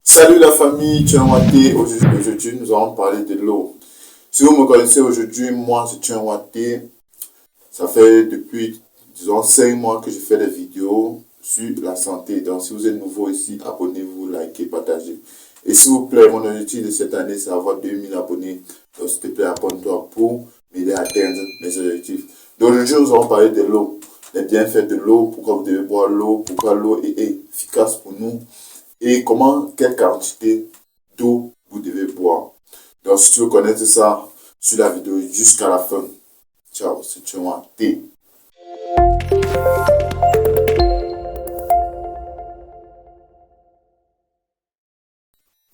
Salut la famille, Tchouanwaté. Aujourd'hui, nous allons parler de l'eau. Si vous me connaissez aujourd'hui, moi c'est Tchouanwaté. Ça fait depuis, disons, 5 mois que je fais des vidéos sur la santé. Donc si vous êtes nouveau ici, abonnez-vous, likez, partagez. Et s'il vous plaît, mon objectif de cette année, c'est avoir 2000 abonnés. Donc s'il te plaît, abonne-toi pour m'aider à atteindre mes objectifs. Donc aujourd'hui, nous allons parler de l'eau. Les bienfaits de l'eau, pourquoi vous devez boire l'eau, pourquoi l'eau est efficace pour nous. Et quelle quantité d'eau vous devez boire. Donc, si tu veux connaître ça, sur la vidéo jusqu'à la fin. Ciao, c'est Tchouanwaté.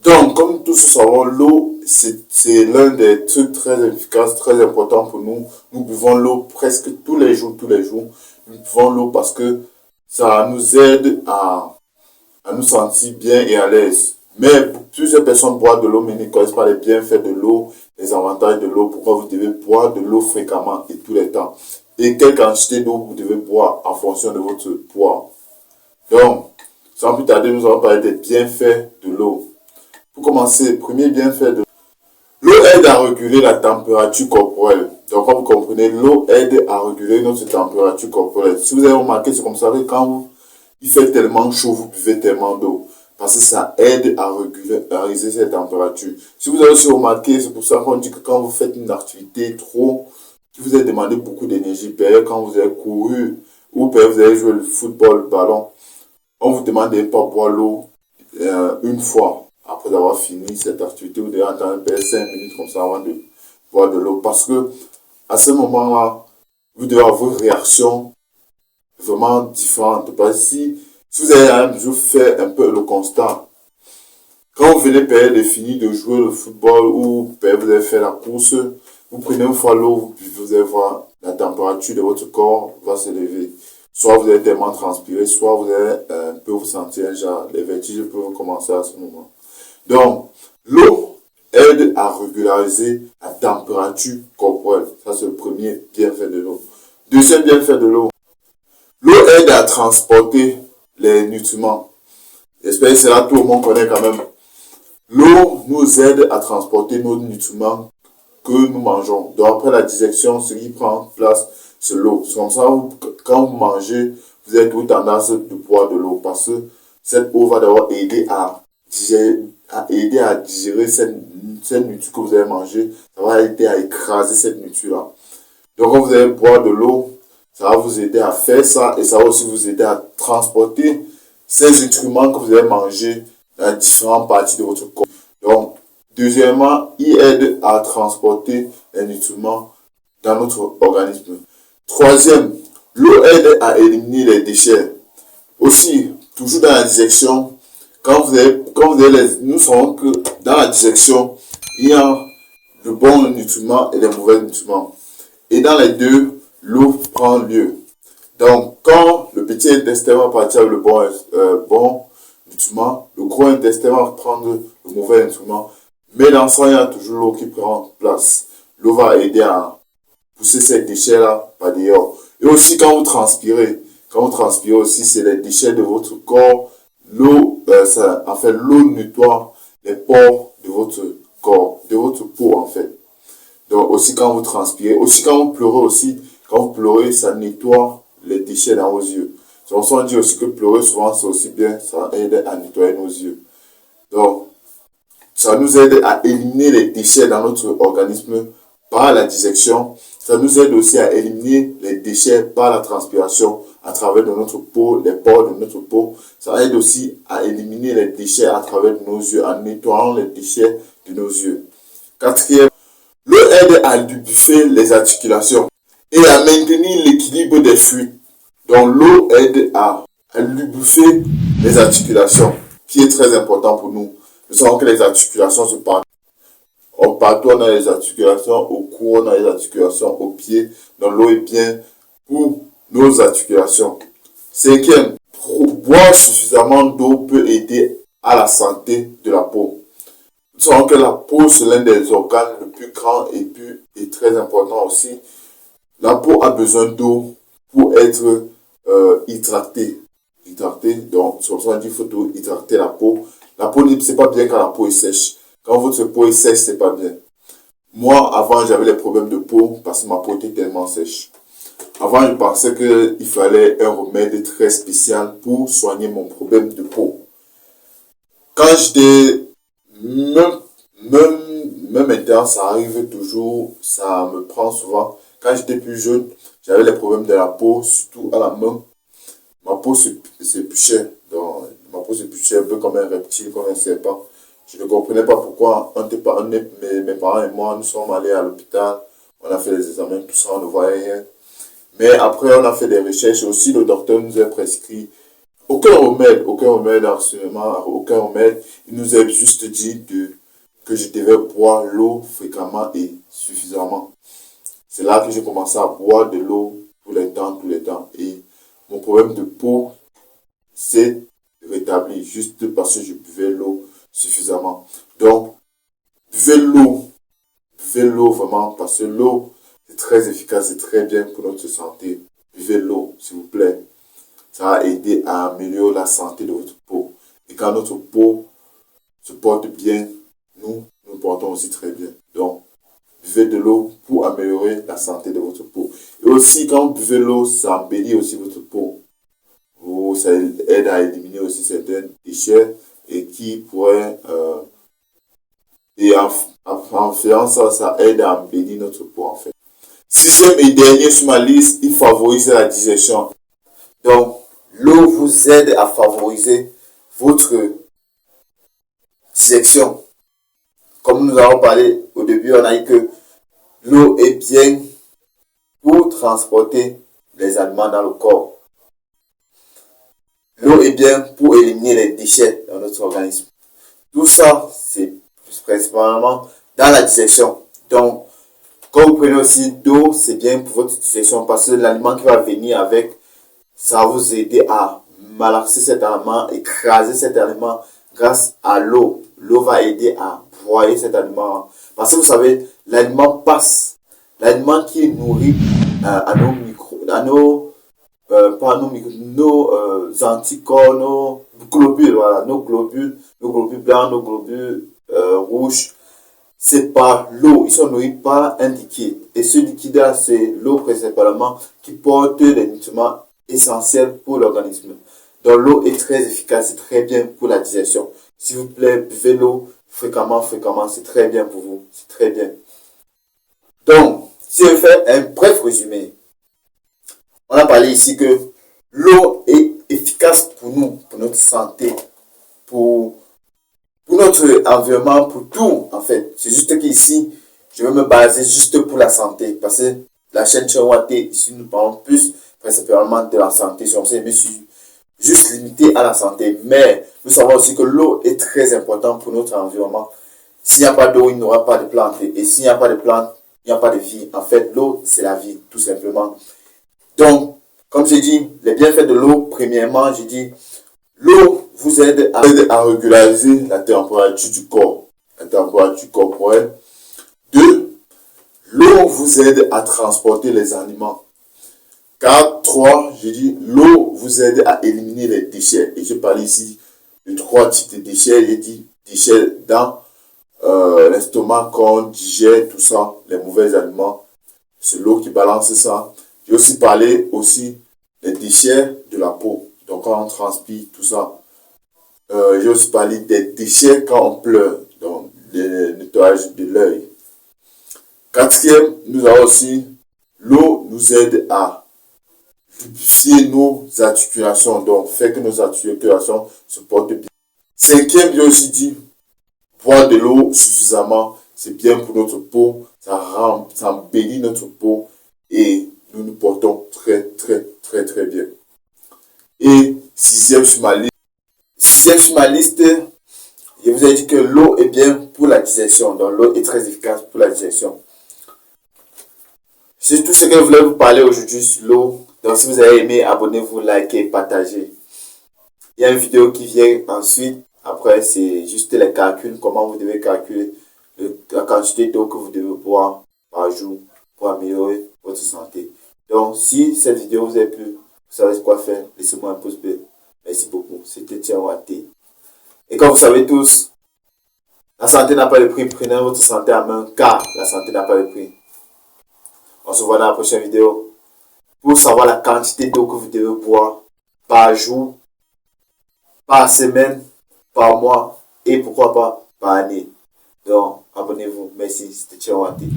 Donc, comme tous nous savons, l'eau, c'est l'un des trucs très efficaces, très importants pour nous. Nous buvons l'eau presque tous les jours, Nous buvons l'eau parce que ça nous aide à nous sentir bien et à l'aise. Mais plusieurs personnes boivent de l'eau, mais ne connaissent pas les bienfaits de l'eau, les avantages de l'eau, pourquoi vous devez boire de l'eau fréquemment et tous les temps. Et quelle quantité d'eau vous devez boire en fonction de votre poids. Donc, sans plus tarder, nous allons parler des bienfaits de l'eau. Pour commencer, premier bienfait de l'eau. L'eau aide à réguler la température corporelle. Donc, comme vous comprenez, l'eau aide à réguler notre température corporelle. Si vous avez remarqué, c'est comme ça que quand il fait tellement chaud, vous buvez tellement d'eau. Parce que ça aide à régulariser cette température. Si vous avez aussi remarqué, c'est pour ça qu'on dit que quand vous faites une activité qui vous a demandé beaucoup d'énergie, quand vous avez couru, ou vous avez joué le football, le ballon, on vous demande de ne pas boire l'eau une fois. Après avoir fini cette activité, vous devez attendre 5 minutes comme ça avant de boire de l'eau. Parce que à ce moment-là, vous devez avoir une réaction vraiment différente. Parce que si vous avez un jour fait un peu le constat, quand vous venez de finir de jouer le football ou vous avez fait la course, vous prenez une fois l'eau, vous allez voir la température de votre corps va se lever. Soit vous allez tellement transpirer, soit vous allez un peu vous sentir genre, les vertiges peuvent commencer à ce moment. Donc, l'eau aide à régulariser la température corporelle. Ça, c'est le premier bienfait de l'eau. Deuxième bienfait de l'eau. L'eau aide à transporter les nutriments. J'espère que c'est là tout le monde connaît quand même. L'eau nous aide à transporter nos nutriments que nous mangeons. Donc après la digestion, ce qui prend place, c'est l'eau. C'est comme ça, quand vous mangez, vous avez toute tendance de boire de l'eau. Parce que cette eau va d'abord aider à digérer cette nourriture que vous avez mangée. Ça va aider à écraser cette nourriture-là. Donc quand vous allez boire de l'eau, ça va vous aider à faire ça et ça va aussi vous aider à transporter ces nutriments que vous avez mangés dans différentes parties de votre corps. Donc, deuxièmement, il aide à transporter les nutriments dans notre organisme. Troisième, l'eau aide à éliminer les déchets. Aussi, toujours dans la digestion, nous savons que dans la digestion, il y a le bon nutriment et les mauvais nutriments. Et dans les deux, l'eau prend lieu. Donc, quand le petit intestin va partir avec le bon nutriment, le gros intestin va prendre le mauvais nutriment. Mais dans ça, il y a toujours l'eau qui prend place. L'eau va aider à pousser ces déchets-là par dehors. Et aussi, quand vous transpirez aussi, c'est les déchets de votre corps. L'eau nettoie les pores de votre corps, de votre peau en fait. Donc aussi quand vous transpirez, aussi quand vous pleurez, ça nettoie les déchets dans vos yeux. C'est pour ça qu'on dit aussi que pleurer souvent c'est aussi bien, ça aide à nettoyer nos yeux. Donc, ça nous aide à éliminer les déchets dans notre organisme par la digestion. Ça nous aide aussi à éliminer les déchets par la transpiration à travers de notre peau, les pores de notre peau. Ça aide aussi à éliminer les déchets à travers de nos yeux, en nettoyant les déchets de nos yeux. Quatrième, l'eau aide à lubrifier les articulations et à maintenir l'équilibre des fluides. Donc l'eau aide à lubrifier les articulations, qui est très important pour nous. Nous savons que les articulations se partent. Partout on a les articulations, au cou on a les articulations, aux pieds. Donc l'eau est bien pour nos articulations. Cinquième, boire suffisamment d'eau peut aider à la santé de la peau. Nous savons que la peau, c'est l'un des organes le plus grand et très important aussi. La peau a besoin d'eau pour être hydratée. Donc, sur ça, il faut hydrater la peau. La peau, c'est pas bien quand la peau est sèche. Quand votre peau est sèche, c'est pas bien. Moi, avant, j'avais les problèmes de peau parce que ma peau était tellement sèche. Avant, je pensais qu'il fallait un remède très spécial pour soigner mon problème de peau. Quand j'étais, même, maintenant, ça arrive toujours, ça me prend souvent. Quand j'étais plus jeune, j'avais les problèmes de la peau, surtout à la main. Ma peau s'épluchait. Donc, ma peau s'épluchait un peu comme un reptile, comme un serpent. Je ne comprenais pas pourquoi mes parents et moi, nous sommes allés à l'hôpital. On a fait les examens, tout ça, on ne voyait rien. Mais après, on a fait des recherches. Aussi, le docteur nous a prescrit aucun remède absolument, aucun remède. Il nous a juste dit que je devais boire l'eau fréquemment et suffisamment. C'est là que j'ai commencé à boire de l'eau tous les temps. Et mon problème de peau s'est rétabli juste parce que je buvais l'eau suffisamment. Donc, buvez l'eau vraiment parce que l'eau est très efficace, c'est très bien pour notre santé. Buvez l'eau, s'il vous plaît. Ça va aider à améliorer la santé de votre peau. Et quand notre peau se porte bien, nous portons aussi très bien. Donc, buvez de l'eau pour améliorer la santé de votre peau. Et aussi, quand vous buvez l'eau, ça embellit aussi votre peau. Ça aide à éliminer aussi certains déchets et qui pourraient... et en faisant ça, ça aide à embellir notre peau en fait. Sixième et dernier sur ma liste, il favorise la digestion. Donc, l'eau vous aide à favoriser votre digestion. Comme nous avons parlé au début, on a dit que l'eau est bien pour transporter les aliments dans le corps. L'eau est bien pour éliminer les déchets dans notre organisme. Tout ça, c'est principalement dans la digestion. Donc, quand vous prenez aussi d'eau, c'est bien pour votre digestion parce que l'aliment qui va venir avec, ça va vous aider à malaxer cet aliment, écraser cet aliment grâce à l'eau. L'eau va aider à broyer cet aliment. Parce que vous savez, l'aliment passe. L'aliment qui nourrit à nos micro, à nos, pas à nos micro, nos anticorps, nos globules, voilà, nos globules blancs, nos globules rouges, c'est par l'eau. Ils sont nourris par un liquide. Et ce liquide-là, c'est l'eau principalement qui porte les nutriments essentiels pour l'organisme. Donc l'eau est très efficace, c'est très bien pour la digestion. S'il vous plaît, buvez l'eau fréquemment, c'est très bien pour vous. C'est très bien. Donc, si je fais un bref résumé, on a parlé ici que l'eau est efficace pour nous, pour notre santé, pour notre environnement, pour tout en fait. C'est juste qu'ici, je vais me baser juste pour la santé. Parce que la chaîne Chawate, ici nous parlons plus principalement de la santé. Si on s'est juste limité à la santé. Mais nous savons aussi que l'eau est très importante pour notre environnement. S'il n'y a pas d'eau, il n'y aura pas de plantes. Et s'il n'y a pas de plantes, il n'y a pas de vie. En fait, l'eau, c'est la vie, tout simplement. Donc, comme j'ai dit, les bienfaits de l'eau, premièrement, j'ai dit, l'eau vous aide à régulariser la température du corps, la température corporelle. 2. L'eau vous aide à transporter les aliments. 4. 3. J'ai dit, l'eau vous aide à éliminer les déchets. Et je parle ici de 3 types de déchets. J'ai dit déchets dans l'estomac, quand on digère tout ça, les mauvais aliments. C'est l'eau qui balance ça. J'ai aussi parlé des déchets de la peau. Donc quand on transpire, tout ça. J'ai aussi parlé des déchets quand on pleure. Donc le nettoyage de l'œil. Quatrième, nous avons aussi l'eau nous aide à lubrifier nos articulations. Donc fait que nos articulations se portent bien. Cinquième, j'ai aussi dit boire de l'eau suffisamment. C'est bien pour notre peau. Ça embellit notre peau. Et nous nous portons très bien. Et sixième sur ma liste, je vous ai dit que l'eau est bien pour la digestion. Donc l'eau est très efficace pour la digestion. C'est tout ce que je voulais vous parler aujourd'hui sur l'eau. Donc si vous avez aimé, abonnez-vous, likez, partagez. Il y a une vidéo qui vient ensuite. Après, c'est juste les calculs, comment vous devez calculer la quantité d'eau que vous devez boire par jour pour améliorer votre santé. Donc, si cette vidéo vous a plu, vous savez quoi faire, laissez-moi un pouce bleu. Merci beaucoup. C'était Chawate. Et comme vous savez tous, la santé n'a pas de prix. Prenez votre santé en main car la santé n'a pas de prix. On se voit dans la prochaine vidéo pour savoir la quantité d'eau que vous devez boire par jour, par semaine, par mois et pourquoi pas par année. Donc, abonnez-vous. Merci. C'était Tchawati.